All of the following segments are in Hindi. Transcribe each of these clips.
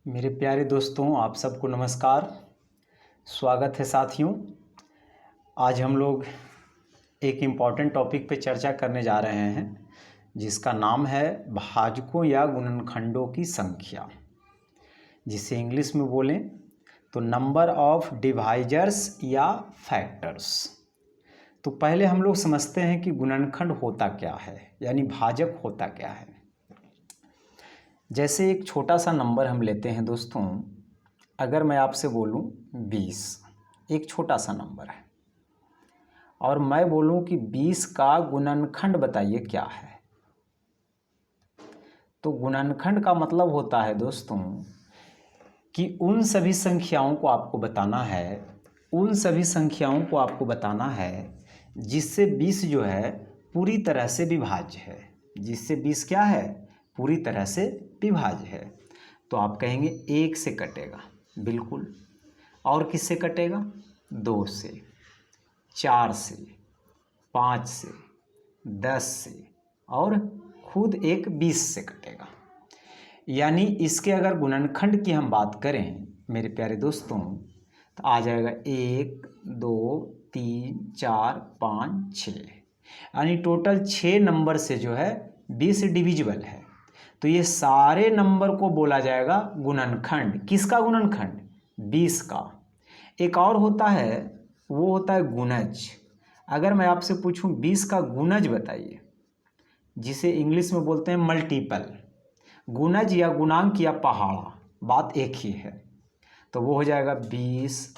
मेरे प्यारे दोस्तों, आप सबको नमस्कार। स्वागत है साथियों। आज हम लोग एक इम्पॉर्टेंट टॉपिक पे चर्चा करने जा रहे हैं जिसका नाम है भाजकों या गुणनखंडों की संख्या, जिसे इंग्लिश में बोलें तो नंबर ऑफ डिवाइजर्स या फैक्टर्स। तो पहले हम लोग समझते हैं कि गुणनखंड होता क्या है, यानी भाजक होता क्या है। जैसे एक छोटा सा नंबर हम लेते हैं दोस्तों, अगर मैं आपसे बोलूं 20, एक छोटा सा नंबर है, और मैं बोलूं कि 20 का गुणनखंड बताइए क्या है। तो गुणनखंड का मतलब होता है दोस्तों कि उन सभी संख्याओं को आपको बताना है, जिससे 20 जो है पूरी तरह से विभाज्य है, जिससे 20 क्या है, पूरी तरह से विभाज्य है। तो आप कहेंगे 1 से कटेगा, बिल्कुल। और किससे कटेगा? 2 से, 4 से, 5 से, 10 से, और खुद एक 20 से कटेगा। यानी इसके अगर गुणनखंड की हम बात करें मेरे प्यारे दोस्तों, तो आ जाएगा 1, 2, 3, 4, 5, 6। यानी टोटल 6 नंबर से जो है 20 डिविजिबल है। तो ये सारे नंबर को बोला जाएगा गुणनखंड। किसका गुणनखंड? 20 का। एक और होता है, वो होता है गुणज। अगर मैं आपसे पूछूं 20 का गुणज बताइए, जिसे इंग्लिश में बोलते हैं मल्टीपल। गुणज या गुणांक या पहाड़ा, बात एक ही है। तो वो हो जाएगा 20,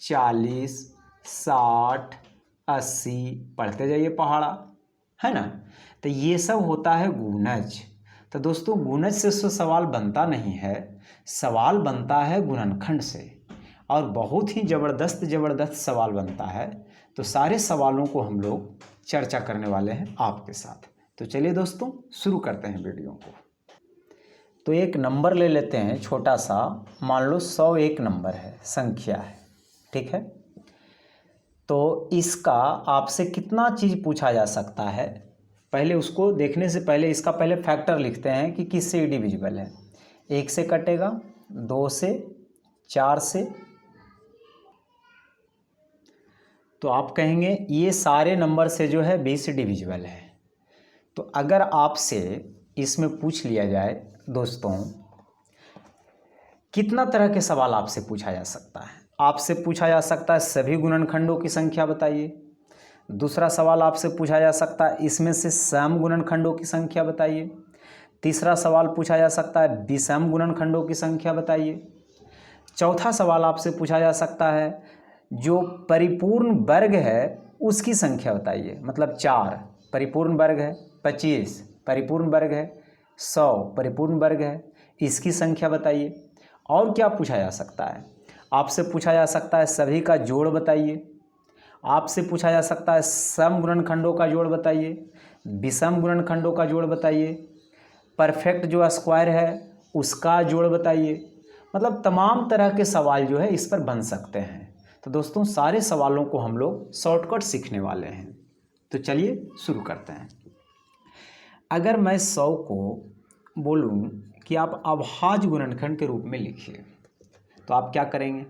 40, 60, 80, पढ़ते जाइए पहाड़ा, है ना। तो ये सब होता है गुणज। तो दोस्तों गुणज से तो सवाल बनता नहीं है, सवाल बनता है गुणनखंड से, और बहुत ही ज़बरदस्त सवाल बनता है। तो सारे सवालों को हम लोग चर्चा करने वाले हैं आपके साथ। तो चलिए दोस्तों शुरू करते हैं वीडियो को। तो एक नंबर ले लेते हैं छोटा सा, मान लो 101 नंबर है, संख्या है, ठीक है। तो इसका आपसे कितना चीज़ पूछा जा सकता है, पहले उसको देखने से पहले इसका पहले फैक्टर लिखते हैं कि किससे डिविजिबल है। 1 से कटेगा, 2 से, 4 से। तो आप कहेंगे ये सारे नंबर से जो है 20 डिविजिबल है। तो अगर आपसे इसमें पूछ लिया जाए दोस्तों, कितना तरह के सवाल आपसे पूछा जा सकता है। आपसे पूछा जा सकता है सभी गुणनखंडों की संख्या बताइए। दूसरा सवाल आपसे पूछा जा सकता है इसमें से सम गुणनखंडों की संख्या बताइए। तीसरा सवाल पूछा जा सकता है विषम गुणनखंडों की संख्या बताइए। चौथा सवाल आपसे पूछा जा सकता है जो परिपूर्ण वर्ग है उसकी संख्या बताइए। मतलब 4 परिपूर्ण वर्ग है, 25 परिपूर्ण वर्ग है, 100 परिपूर्ण वर्ग है, इसकी संख्या बताइए। और क्या पूछा जा सकता है? आपसे पूछा जा सकता है सभी का जोड़ बताइए। आपसे पूछा जा सकता है सम गुणनखंडों का जोड़ बताइए, विषम गुणनखंडों का जोड़ बताइए, परफेक्ट जो स्क्वायर है उसका जोड़ बताइए। मतलब तमाम तरह के सवाल जो है इस पर बन सकते हैं। तो दोस्तों सारे सवालों को हम लोग शॉर्टकट सीखने वाले हैं। तो चलिए शुरू करते हैं। अगर मैं 100 को बोलूं कि आप अभाज्य गुणनखंड के रूप में लिखिए, तो आप क्या करेंगे?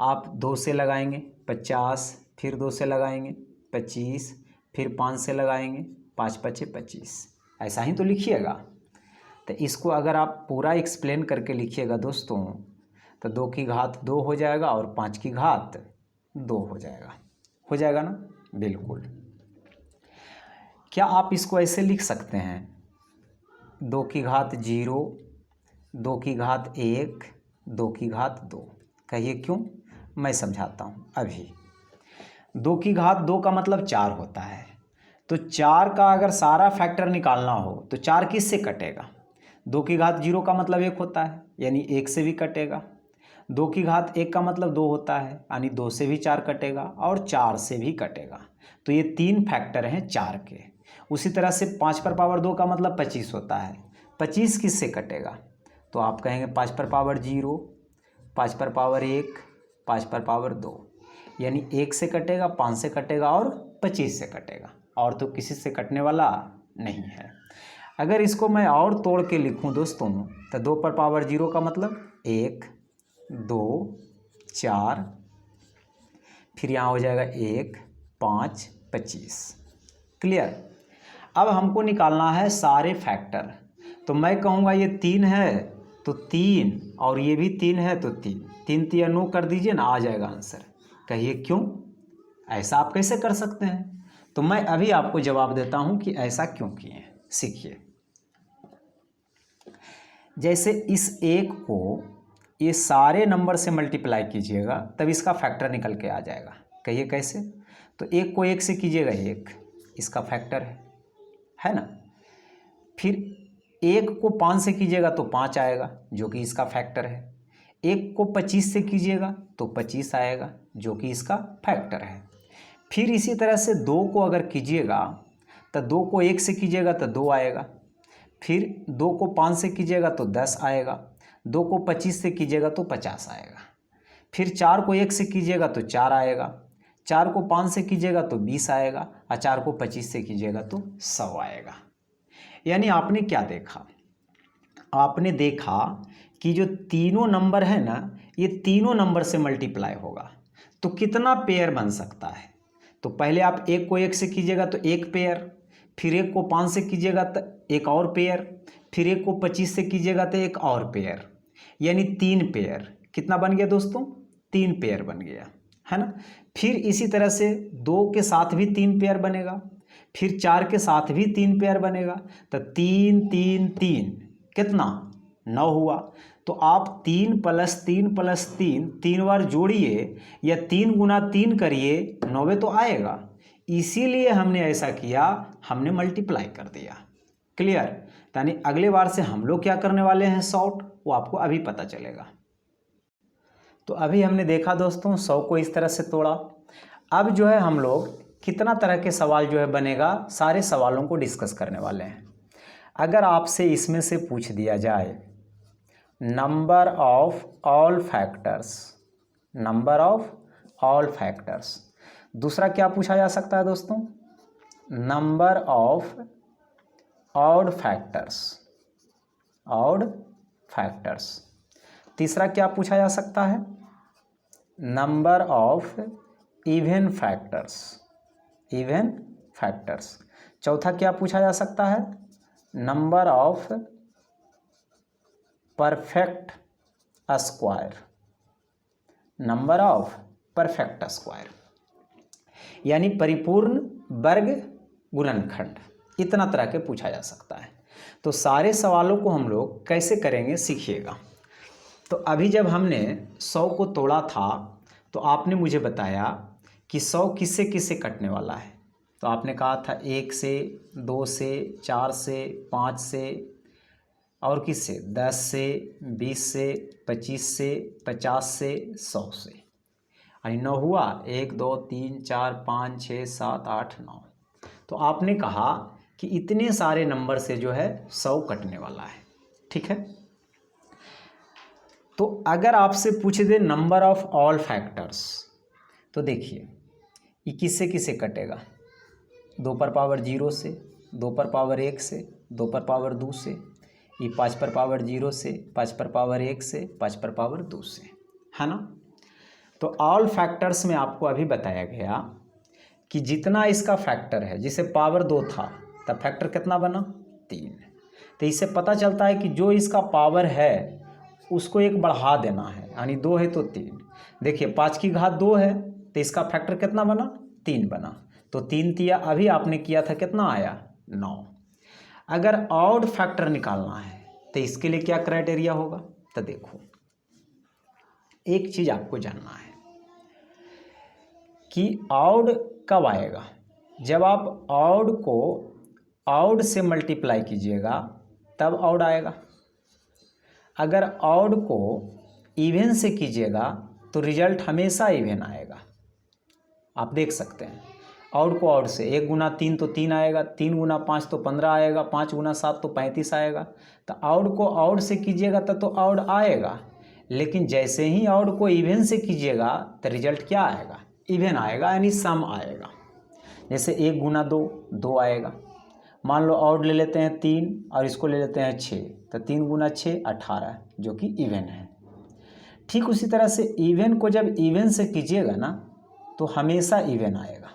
आप 2 से लगाएंगे 50, फिर 2 से लगाएंगे 25, फिर 5 से लगाएंगे 5 पचे 25, ऐसा ही तो लिखिएगा। तो इसको अगर आप पूरा एक्सप्लेन करके लिखिएगा दोस्तों, तो 2 की घात 2 हो जाएगा और 5 की घात 2 हो जाएगा ना? बिल्कुल। क्या आप इसको ऐसे लिख सकते हैं 2 की घात 0, 2 की घात 1, 2 की घात 2? कहिए क्यों? मैं समझाता हूँ अभी। 2 की घात 2 का मतलब 4 होता है। तो 4 का अगर सारा फैक्टर निकालना हो तो 4 किस से कटेगा? 2 की घात 0 का मतलब 1 होता है, यानी 1 से भी कटेगा। 2 की घात 1 का मतलब 2 होता है, यानी 2 से भी 4 कटेगा, और 4 से भी कटेगा। तो ये 3 फैक्टर हैं 4 के। उसी तरह से 5 पर पावर 2 का मतलब 25 होता है। 25 किस से कटेगा? तो आप कहेंगे 5 पर पावर 0, 5 पर पावर 1, 5 पर पावर 2, यानी 1 से कटेगा, 5 से कटेगा और 25 से कटेगा, और तो किसी से कटने वाला नहीं है। अगर इसको मैं और तोड़ के लिखूं दोस्तों तो 2 पर पावर 0 का मतलब 1 2 4, फिर यहाँ हो जाएगा 1 5 25। क्लियर। अब हमको निकालना है सारे फैक्टर। तो मैं कहूँगा ये 3 है तो 3, और ये भी 3 है तो 3, 3 3 9 कर दीजिए ना, आ जाएगा आंसर। कहिए क्यों, ऐसा आप कैसे कर सकते हैं? तो मैं अभी आपको जवाब देता हूँ कि ऐसा क्यों किए। सीखिए। जैसे इस 1 को ये सारे नंबर से मल्टीप्लाई कीजिएगा तब इसका फैक्टर निकल के आ जाएगा। कहिए कैसे? तो 1 को 1 से कीजिएगा 1, इसका फैक्टर है ना। फिर 1 को 5 से कीजिएगा तो 5 आएगा जो कि इसका फैक्टर है। 1 को 25 से कीजिएगा तो 25 आएगा जो कि इसका फैक्टर है। फिर इसी तरह से 2 को अगर कीजिएगा तो 2 को 1 से कीजिएगा तो 2 आएगा। फिर 2 को 5 से कीजिएगा तो 10 आएगा। 2 को 25 से कीजिएगा तो 50 आएगा। फिर 4 को 1 से कीजिएगा तो 4 आएगा। 4 को 5 से कीजिएगा तो 20 आएगा, और 4 को 25 से कीजिएगा तो 100 आएगा। यानी आपने क्या देखा? आपने देखा कि जो तीनों नंबर है ना, ये तीनों नंबर से मल्टीप्लाई होगा तो कितना पेयर बन सकता है। तो पहले आप 1 को 1 से कीजिएगा तो 1 पेयर, फिर 1 को 5 से कीजिएगा तो 1 और पेयर, फिर 1 को 25 से कीजिएगा तो 1 और पेयर, यानी 3 पेयर। कितना बन गया दोस्तों? 3 पेयर बन गया, है ना। फिर इसी तरह से 2 के साथ भी 3 पेयर बनेगा, फिर 4 के साथ भी 3 पेयर बनेगा, तो 3 3 3 कितना? 9 हुआ। तो आप 3 + 3 + 3 3 बार जोड़िए या 3 × 3 करिए, 9 तो आएगा। इसीलिए हमने ऐसा किया, हमने मल्टीप्लाई कर दिया। क्लियर। यानी अगले बार से हम लोग क्या करने वाले हैं, शॉर्ट, वो आपको अभी पता चलेगा। तो अभी हमने देखा दोस्तों 100 को इस तरह से तोड़ा। अब जो है हम लोग कितना तरह के सवाल जो है बनेगा, सारे सवालों को डिस्कस करने वाले हैं। अगर आपसे इसमें से पूछ दिया जाए number of all factors, number of all factors, दूसरा क्या पूछा जा सकता है दोस्तों? Number of odd factors, odd factors. तीसरा क्या पूछा जा सकता है? Number of even factors, even factors. चौथा क्या पूछा जा सकता है? Number of perfect square, number of perfect square, यानी परिपूर्ण वर्ग गुणनखंड। इतना तरह के पूछा जा सकता है। तो सारे सवालों को हम लोग कैसे करेंगे सीखिएगा। तो अभी जब हमने 100 को तोड़ा था तो आपने मुझे बताया कि 100 किससे किससे कटने वाला है। तो आपने कहा था 1 से, 2 से, 4 से, 5 से, और किससे? 10 से, 20 से, 25 से, 50 से, 100 से। यानी 9 हुआ। 1 2 3 4 5 6 7 8 9। तो आपने कहा कि इतने सारे नंबर से जो है 100 कटने वाला है। ठीक है। तो अगर आपसे पूछ दे नंबर ऑफ ऑल फैक्टर्स, तो देखिए ये किससे किससे कटेगा? 2 पर पावर 0 से, 2 पर पावर 1 से, 2 पर पावर 2 से, ये 5 पर पावर 0 से, 5 पर पावर 1 से, 5 पर पावर 2 से, है ना। तो ऑल फैक्टर्स में आपको अभी बताया गया कि जितना इसका फैक्टर है, जिसे पावर 2 था तब फैक्टर कितना बना? 3। तो इससे पता चलता है कि जो इसका पावर है उसको एक बढ़ा देना है, यानी 2 है तो 3। देखिए 5 की घात 2 है तो इसका फैक्टर कितना बना? 3 बना। तो 3 तिया अभी आपने किया था, कितना आया? 9। अगर ऑड फैक्टर निकालना है तो इसके लिए क्या क्राइटेरिया होगा? तो देखो एक चीज़ आपको जानना है कि ऑड कब आएगा। जब आप ऑड को ऑड से मल्टीप्लाई कीजिएगा तब ऑड आएगा। अगर ऑड को इवन से कीजिएगा तो रिजल्ट हमेशा इवन आएगा। आप देख सकते हैं ऑड को ऑड से 1 × 3 तो 3 आएगा, 3 × 5 तो 15 आएगा, 5 × 7 तो 35 आएगा। तो ऑड को ऑड से कीजिएगा तो ऑड आएगा, लेकिन जैसे ही ऑड को इवन से कीजिएगा तो रिजल्ट क्या आएगा? इवन आएगा, यानी सम आएगा। जैसे 1 × 2 2 आएगा, मान लो ऑड ले लेते हैं 3 और इसको ले लेते हैं 6, तो 3 गुना 6 18, जो कि इवन है। ठीक उसी तरह से इवन को जब इवन से कीजिएगा ना तो हमेशा इवन आएगा,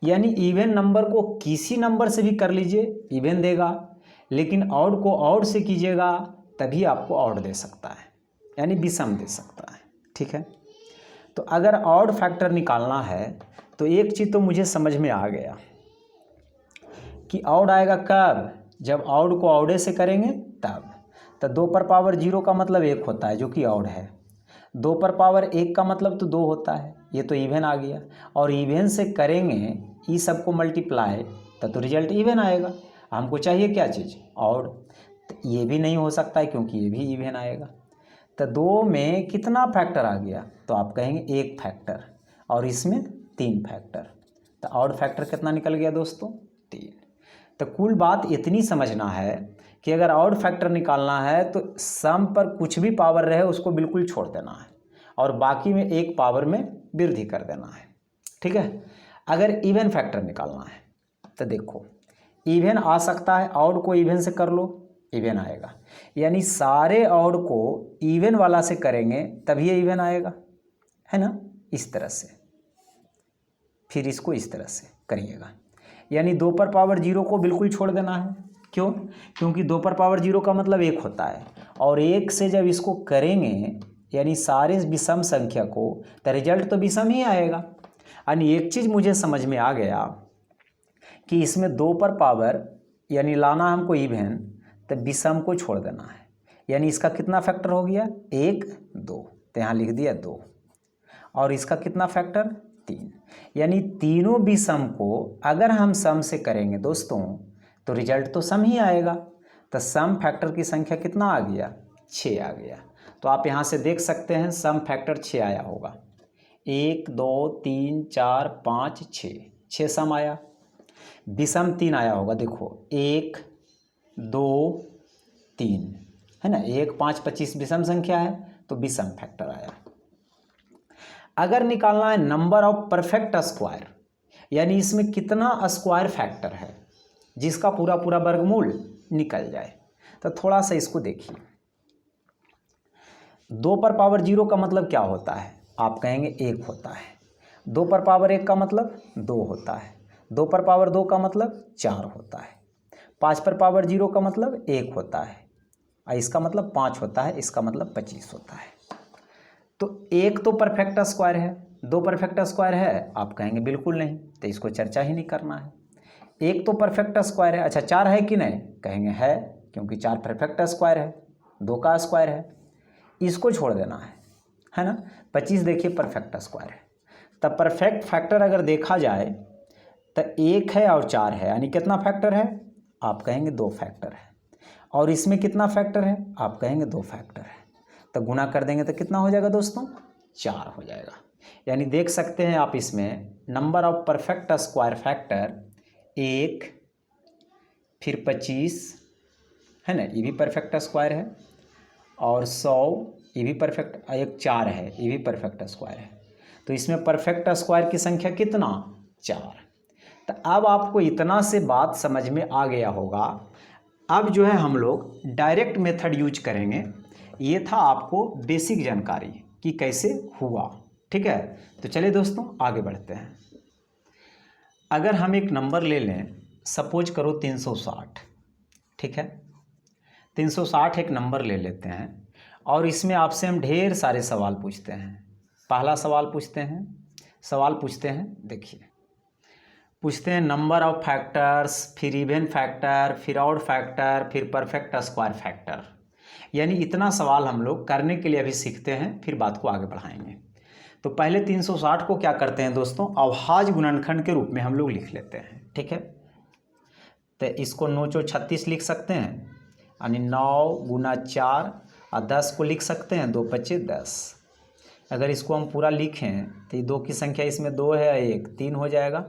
यानी इवन नंबर को किसी नंबर से भी कर लीजिए इवन देगा, लेकिन ऑड को ऑड से कीजिएगा तभी आपको ऑड दे सकता है, यानी विषम दे सकता है। ठीक है, तो अगर ऑड फैक्टर निकालना है तो एक चीज़ तो मुझे समझ में आ गया कि ऑड आएगा कब, जब ऑड को ऑडे से करेंगे तब। तो 2 पर पावर 0 का मतलब 1 होता है, जो कि ऑड है। 2 पर पावर 1 का मतलब तो 2 होता है, ये तो इवन आ गया। और इवन से करेंगे ई सब को मल्टीप्लाई तो रिजल्ट इवन आएगा। हमको चाहिए क्या चीज़, ऑड। तो ये भी नहीं हो सकता है क्योंकि ये भी इवन आएगा। तो 2 में कितना फैक्टर आ गया, तो आप कहेंगे 1 फैक्टर, और इसमें 3 फैक्टर। तो ऑड फैक्टर कितना निकल गया दोस्तों, 3। तो कुल बात इतनी समझना है कि अगर ऑड फैक्टर निकालना है तो सम पर कुछ भी पावर रहे उसको बिल्कुल छोड़ देना है और बाकी में 1 पावर में वृद्धि कर देना है। ठीक है, अगर इवन फैक्टर निकालना है तो देखो इवन आ सकता है, ऑड को इवन से कर लो इवन आएगा, यानी सारे ऑड को इवन वाला से करेंगे तभी ये इवन आएगा, है ना। इस तरह से फिर इसको इस तरह से करिएगा, यानी 2 पर पावर 0 को बिल्कुल छोड़ देना है। क्यों, क्योंकि 2 पर पावर 0 का मतलब 1 होता है, और 1 से जब इसको करेंगे यानी सारे विषम संख्या को, तो रिजल्ट तो विषम ही आएगा। यानी एक चीज़ मुझे समझ में आ गया कि इसमें 2 पर पावर यानी लाना हमको इवन, तो विषम को छोड़ देना है, यानी इसका कितना फैक्टर हो गया, 1 2, तो यहाँ लिख दिया 2, और इसका कितना फैक्टर 3, यानी तीनों विषम को अगर हम सम से करेंगे दोस्तों तो रिजल्ट तो सम ही आएगा। तो सम फैक्टर की संख्या कितना आ गया, 6 आ गया। तो आप यहाँ से देख सकते हैं सम फैक्टर 6 आया होगा, 1 2 3 4 5 6 सम आया। विषम 3 आया होगा, देखो 1 2 3, है ना, 1 5 25 विषम संख्या है तो विषम फैक्टर आया। अगर निकालना है नंबर ऑफ परफेक्ट स्क्वायर, यानी इसमें कितना स्क्वायर फैक्टर है जिसका पूरा पूरा वर्गमूल निकल जाए, तो थोड़ा सा इसको देखिए। 2 पर पावर 0 का मतलब क्या होता है, आप कहेंगे 1 होता है। 2 पर पावर 1 का मतलब 2 होता है। 2 पर पावर 2 का मतलब 4 होता है। 5 पर पावर 0 का मतलब 1 होता है, और इसका मतलब 5 होता है, इसका मतलब 25 होता है। तो 1 तो परफेक्ट स्क्वायर है, 2 परफेक्ट स्क्वायर है, आप कहेंगे बिल्कुल नहीं, तो इसको चर्चा ही नहीं करना है। 1 तो परफेक्ट स्क्वायर है, अच्छा 4 है कि नहीं, कहेंगे है, क्योंकि 4 परफेक्ट स्क्वायर है, 2 का स्क्वायर है, इसको छोड़ देना है ना। 25 देखिए परफेक्ट स्क्वायर है। तब परफेक्ट फैक्टर अगर देखा जाए तो 1 है और 4 है, यानी कितना फैक्टर है, आप कहेंगे 2 फैक्टर है। और इसमें कितना फैक्टर है, आप कहेंगे 2 फैक्टर है। तो गुना कर देंगे तो कितना हो जाएगा दोस्तों, 4 हो जाएगा। यानी देख सकते हैं आप इसमें number of perfect square factor 1, फिर 25, है ना, ये भी परफेक्ट स्क्वायर है, और 100 ये भी परफेक्ट, एक 4 है ये भी परफेक्ट स्क्वायर है। तो इसमें परफेक्ट स्क्वायर की संख्या कितना, 4। तो अब आपको इतना से बात समझ में आ गया होगा। अब जो है हम लोग डायरेक्ट मेथड यूज करेंगे। ये था आपको बेसिक जानकारी कि कैसे हुआ, ठीक है। तो चलिए दोस्तों आगे बढ़ते हैं। अगर हम एक नंबर ले लें, सपोज करो 360, ठीक है, 360 एक नंबर ले लेते हैं, और इसमें आपसे हम ढेर सारे सवाल पूछते हैं। पहला सवाल पूछते हैं, देखिए पूछते हैं नंबर ऑफ फैक्टर्स, फिर इवन फैक्टर, फिर ऑड फैक्टर, फिर परफेक्ट स्क्वायर फैक्टर। यानी इतना सवाल हम लोग करने के लिए अभी सीखते हैं, फिर बात को आगे बढ़ाएंगे। तो पहले 360 को क्या करते हैं दोस्तों, अभाज्य गुणनखंड के रूप में हम लोग लिख लेते हैं, ठीक है। तो इसको 9 चौ 36 लिख सकते हैं, यानी 9 गुना 4 और 10 को लिख सकते हैं, 2 पच्चे 10। अगर इसको हम पूरा लिखें तो ये 2 की संख्या इसमें 2 है, 1 3 हो जाएगा,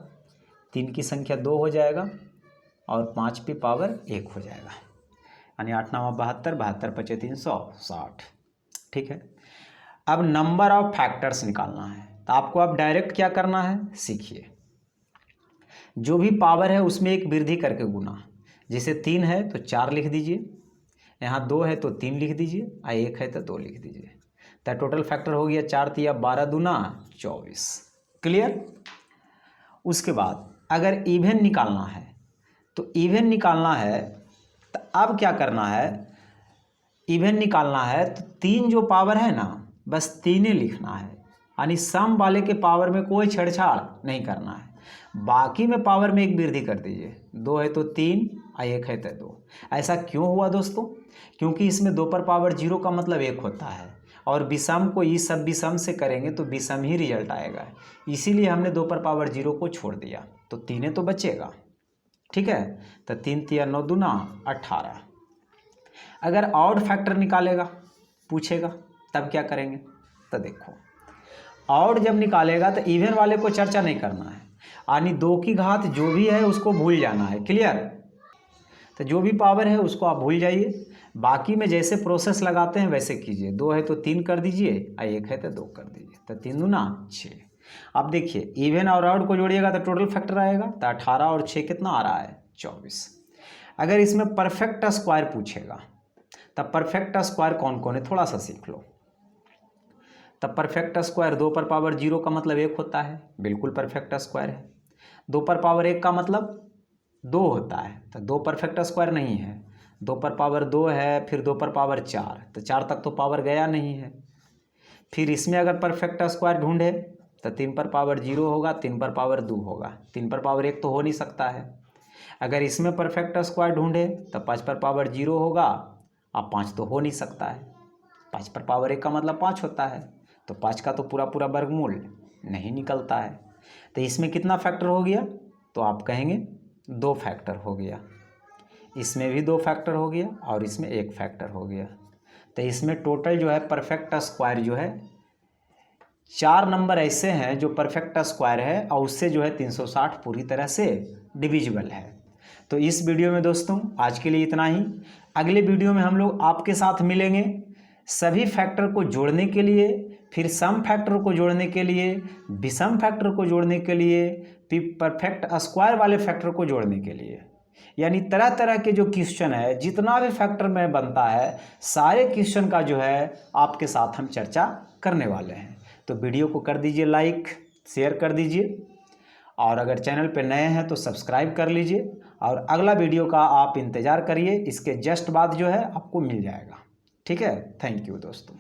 3 की संख्या 2 हो जाएगा, और 5 की पावर 1 हो जाएगा, यानी 8 9 72, 72 पचे 360, ठीक है। अब नंबर ऑफ फैक्टर्स निकालना है, तो आपको अब डायरेक्ट क्या करना है, सीखिए। जो भी पावर है उसमें एक वृद्धि करके गुना। जैसे 3 है तो 4 लिख दीजिए, यहाँ 2 है तो 3 लिख दीजिए, और 1 है तो 2 लिख दीजिए। तो टोटल फैक्टर हो गया 4 तिया 12 दूना 24। क्लियर। उसके बाद अगर इवन निकालना है तो इवन निकालना है तो अब क्या करना है, इवन निकालना है तो 3 जो पावर है ना बस 3 ही लिखना है, यानी सम वाले के पावर में कोई छेड़छाड़ नहीं करना है। बाकी में पावर में एक वृद्धि कर दीजिए, 2 है तो 3 और 1 है तो 2। ऐसा क्यों हुआ दोस्तों, क्योंकि इसमें 2 पर पावर 0 का मतलब 1 होता है, और विषम को इस सब विषम से करेंगे तो विषम ही रिजल्ट आएगा, इसीलिए हमने 2 पर पावर 0 को छोड़ दिया, तो 3 तो बचेगा। ठीक है, तो 3 तिया 9 दूना 18। अगर ऑड फैक्टर निकालेगा पूछेगा तब क्या करेंगे, तो देखो ऑड जब निकालेगा तो इवन वाले को चर्चा नहीं करना है, यानी 2 की घात जो भी है उसको भूल जाना है। क्लियर। तो जो भी पावर है उसको आप भूल जाइए, बाकी में जैसे प्रोसेस लगाते हैं वैसे कीजिए। 2 है तो 3 कर दीजिए और 1 है तो 2 कर दीजिए, तो 3 दूना 6। अब देखिए इवन और ऑड को जोड़िएगा तो टोटल फैक्टर आएगा, तो 18 और 6 कितना आ रहा है 24। अगर इसमें परफेक्ट स्क्वायर पूछेगा तब परफेक्ट स्क्वायर कौन कौन है थोड़ा सा सीख लो। तब परफेक्ट स्क्वायर 2 पर पावर 0 का मतलब 1 होता है, बिल्कुल परफेक्ट स्क्वायर है। 2 पर पावर 1 का मतलब 2 होता है, तो 2 परफेक्ट स्क्वायर नहीं है। 2 पर पावर 2 है, फिर 2 पर पावर 4, तो 4 तक तो पावर गया नहीं है। फिर इसमें अगर परफेक्ट स्क्वायर ढूंढे तो 3 पर पावर 0 होगा, 3 पर पावर 2 होगा, 3 पर पावर 1 तो हो नहीं सकता है। अगर इसमें परफेक्ट स्क्वायर ढूंढे तो 5 पर पावर 0 होगा, अब 5 तो हो नहीं सकता है। 5 पर पावर 1 का मतलब 5 होता है, तो 5 का तो पूरा पूरा वर्गमूल नहीं निकलता है। तो इसमें कितना फैक्टर हो गया, तो आप कहेंगे 2 फैक्टर हो गया। इसमें भी 2 फैक्टर हो गया और इसमें 1 फैक्टर हो गया। तो इसमें टोटल जो है परफेक्ट स्क्वायर जो है 4 नंबर ऐसे हैं जो परफेक्ट स्क्वायर है और उससे जो है 360 पूरी तरह से डिविजिबल है। तो इस वीडियो में दोस्तों आज के लिए इतना ही। अगले वीडियो में हम लोग आपके साथ मिलेंगे सभी फैक्टर को जोड़ने के लिए, फिर सम फैक्टर को जोड़ने के लिए, विषम फैक्टर को जोड़ने के लिए, फिर परफेक्ट स्क्वायर वाले फैक्टर को जोड़ने के लिए। यानी तरह तरह के जो क्वेश्चन है, जितना भी फैक्टर में बनता है, सारे क्वेश्चन का जो है आपके साथ हम चर्चा करने वाले हैं। तो वीडियो को कर दीजिए लाइक, शेयर कर दीजिए, और अगर चैनल पे नए हैं तो सब्सक्राइब कर लीजिए, और अगला वीडियो का आप इंतज़ार करिए, इसके जस्ट बाद जो है आपको मिल जाएगा। ठीक है, थैंक यू दोस्तों।